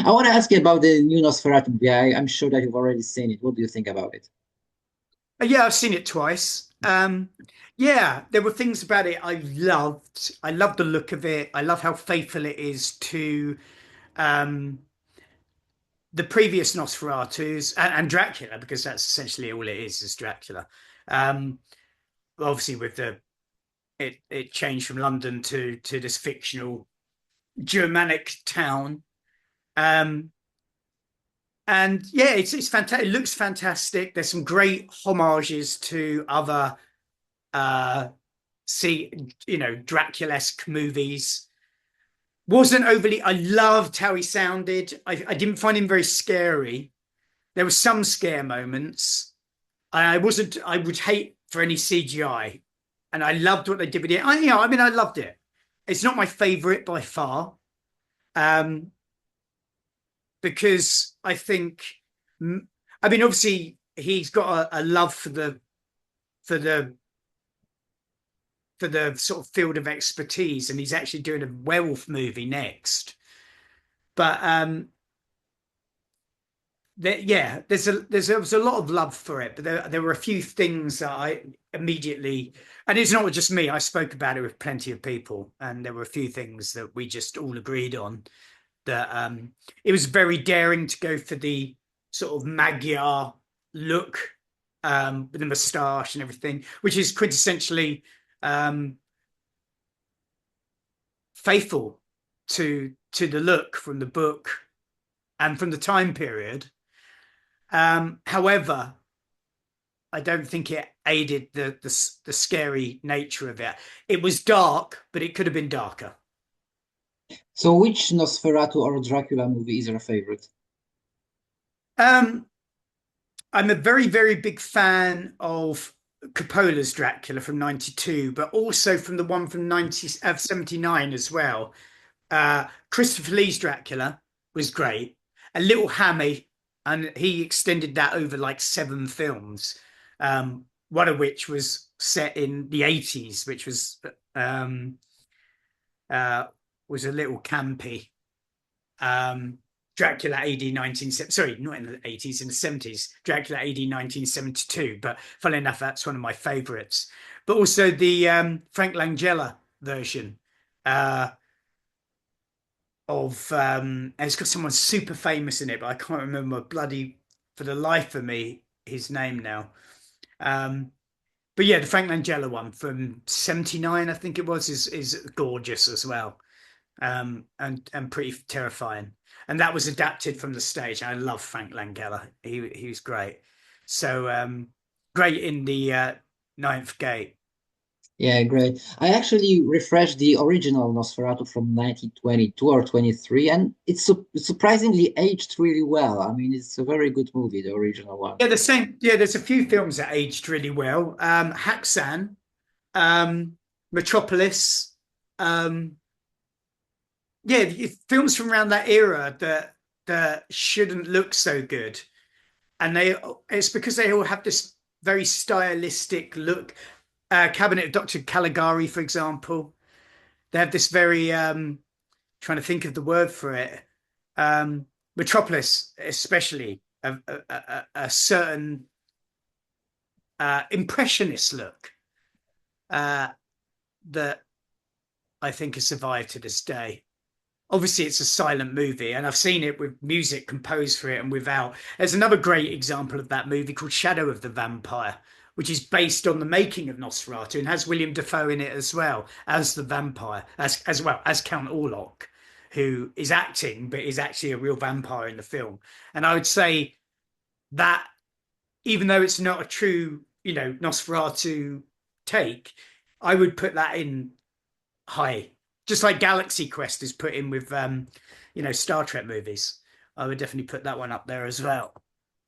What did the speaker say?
I want to ask you about the new Nosferatu movie. I'm sure that you've already seen it. What do you think about it? Yeah, I've seen it twice. Yeah, there were things about it I loved. I love the look of it. I love how faithful it is to um, the previous Nosferatus and Dracula, because that's essentially all it is Dracula. Um, Obviously, with it changed from London to this fictional Germanic town. Um, and yeah, it's fantastic. It looks fantastic. There's some great homages to other uh see Dracula-esque movies. Wasn't overly, I loved how he sounded. I didn't find him very scary. There were some scare moments. I wasn't, I would hate for any CGI, and I loved what they did with it. I mean, I loved it. It's not my favorite by far. um because I think, I mean, obviously he's got a love for the for the sort of field of expertise, and he's actually doing a werewolf movie next. But yeah, there was a lot of love for it, but there were a few things that I immediately, and it's not just me. I spoke about it with plenty of people, and there were a few things that we just all agreed on. That it was very daring to go for the sort of Magyar look, with the moustache and everything, which is quintessentially um, faithful to the look from the book and from the time period. However, I don't think it aided the scary nature of it. It was dark, but it could have been darker. So, which Nosferatu or Dracula movie is your favorite? Um, I'm a very, very big fan of Coppola's Dracula from '92, but also from the one from 79 as well. Christopher Lee's Dracula was great, a little hammy, and he extended that over like 7 films, one of which was set in the '80s, which um, uh, was a little campy. Um, Dracula AD 1970, sorry, not in the '80s, in the '70s, Dracula AD 1972. But funnily enough, that's one of my favorites. But also the Frank Langella version, uh, and it's got someone super famous in it, but I can't remember bloody for the life of me his name now. Um, but yeah, the Frank Langella one from '79, I think it was, is gorgeous as well, and pretty terrifying. And that was adapted from the stage. I love Frank Langella. He was great. So great in the Ninth Gate. Yeah, great. I actually refreshed the original Nosferatu from 1922 or 23, and it's surprisingly aged really well. I mean, it's a very good movie, the original one. Yeah, the same. Yeah, there's a few films that aged really well. Haxan, um, Metropolis. Um, yeah, films from around that era that shouldn't look so good, and it's because they all have this very stylistic look. Cabinet of Dr. Caligari, for example, they have this very trying to think of the word for it. Metropolis, especially a certain impressionist look uh, that I think has survived to this day. Obviously, it's a silent movie, and I've seen it with music composed for it and without. There's another great example of that movie called Shadow of the Vampire, which is based on the making of Nosferatu and has William Dafoe in it as well as the vampire, as well as Count Orlok, who is acting but is actually a real vampire in the film. And I would say that even though it's not a true, Nosferatu take, I would put that in high, just like Galaxy Quest is put in with Star Trek movies. I would definitely put that one up there as well.